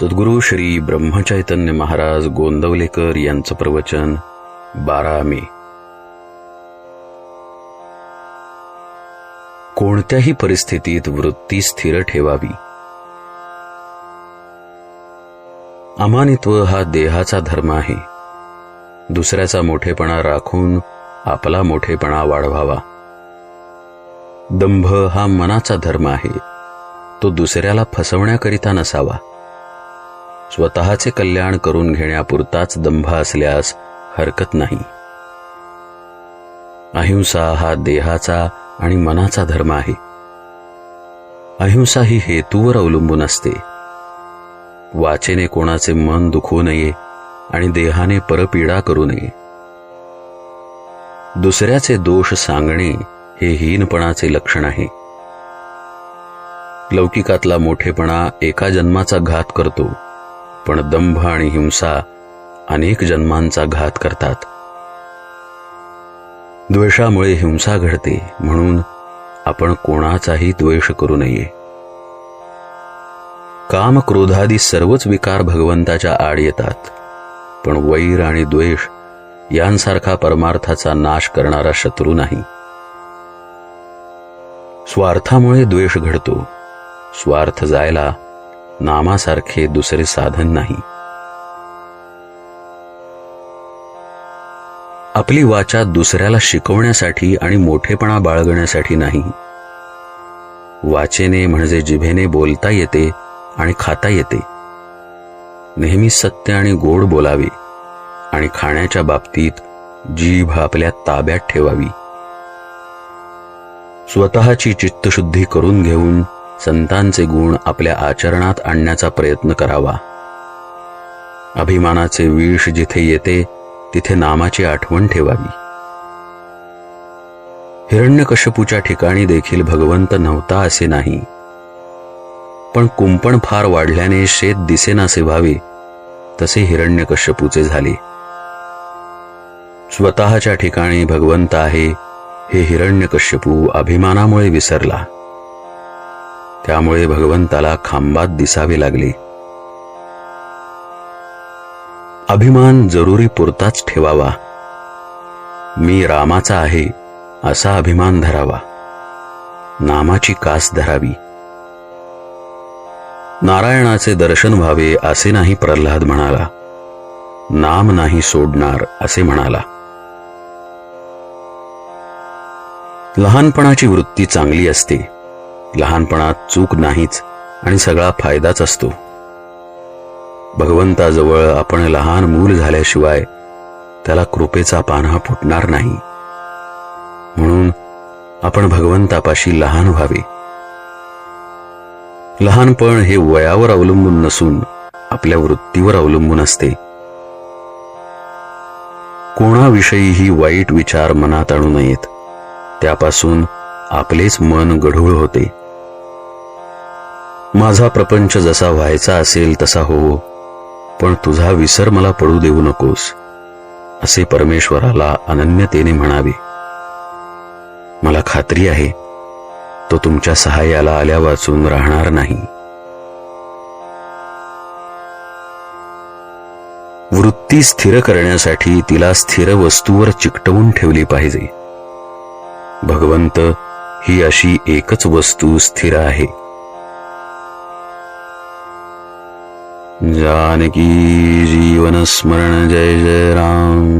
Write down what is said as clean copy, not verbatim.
सद्गुरू श्री ब्रह्मचैतन्य महाराज गोंदवलेकर यांचं प्रवचन 12 मे. कोणत्याही परिस्थितीत वृत्ती स्थिर ठेवावी. अमानित्व हा देहाचा धर्म आहे. दुसऱ्याचा मोठेपणा राखून आपला मोठेपणा वाढवावा. दंभ हा मनाचा धर्म आहे. तो दुसऱ्याला फसवण्याकरिता नसावा. स्वतःचे कल्याण करून घेण्यापुरताच दंभ असल्यास हरकत नाही. अहिंसा हा देहाचा आणि मनाचा धर्म आहे. अहिंसा ही हेतूवर अवलंबून असते. वाचेने कोणाचे मन दुखवू नये आणि देहाने परपीडा करू नये. दुसऱ्याचे दोष सांगणे हे हीनपणाचे लक्षण आहे. लौकिकातला मोठेपणा एका जन्माचा घात करतो, पण दंभ आणि हिंसा अनेक जन्मांचा घात करतात. द्वेषामुळे हिंसा घडते, म्हणून आपण कोणाचाही द्वेष करू नये. काम क्रोधादी सर्वच विकार भगवंताच्या आड येतात, पण वैर आणि द्वेष यांसारखा परमार्थाचा नाश करणारा शत्रू नाही. स्वार्थामुळे द्वेष घडतो. स्वार्थ जायला नामासारखे दुसरे साधन नाही. आपली वाचा दुसऱ्याला शिकवण्यासाठी आणि मोठेपणा बाळगण्यासाठी नाही. वाचेने म्हणजे जिभेने बोलता येते आणि खाता येते. नेहमी सत्य आणि गोड बोलावे आणि खाण्याच्या बाबतीत जीभ आपल्या ताब्यात ठेवावी. स्वतःची चित्तशुद्धी करून घेऊन संतांचे गुण आपल्या आचरणात आणण्याचा प्रयत्न करावा. अभिमानाचे विष जिथे येते तिथे नामाची आठवण ठेवावी. हिरण्यकश्यपूच्या ठिकाणी देखील भगवंत नव्हता असे नाही, पण कुंपण फार वाढल्याने शेत दिसेनासे व्हावे तसे हिरण्यकश्यपूचे झाले. स्वतःच्या ठिकाणी भगवंत आहे हे हिरण्यकश्यपू अभिमानामुळे विसरला. त्यामुळे भगवंताला खांबात दिसावे लागले. अभिमान जरुरी पुरताच ठेवावा. मी रामाचा आहे असा अभिमान धरावा. नामाची कास धरावी. नारायणाचे दर्शन व्हावे असे नाही प्रल्हाद म्हणाला. नाम नाही सोडणार असे म्हणाला. लहानपणाची वृत्ती चांगली असते. लहानपणात चूक नाहीच आणि सगळा फायदाच असतो. भगवंताजवळ आपण लहान मूल झाल्याशिवाय त्याला कृपेचा पान्हा फुटणार नाही. म्हणून आपण भगवंतापाशी लहान व्हावे. लहानपण हे वयावर अवलंबून नसून आपल्या वृत्तीवर अवलंबून असते. कोणाविषयीही वाईट विचार मनात आणू नयेत. त्यापासून आपलेच मन गढूळ होते. माझा प्रपंच जसा व्हायचा असेल तसा हो, पण तुझा विसर मला पडू देऊ नकोस असे परमेश्वराला अनन्यतेने म्हणावे. मला खात्री आहे तो तुमच्या सहाय्याला आल्या वाचून राहणार नाही. वृत्ती स्थिर करण्यासाठी तिला स्थिर वस्तूवर चिकटवून ठेवली पाहिजे. भगवंत ही अशी एकच वस्तू स्थिर आहे. जानकी जीवन स्मरण जय जय राम.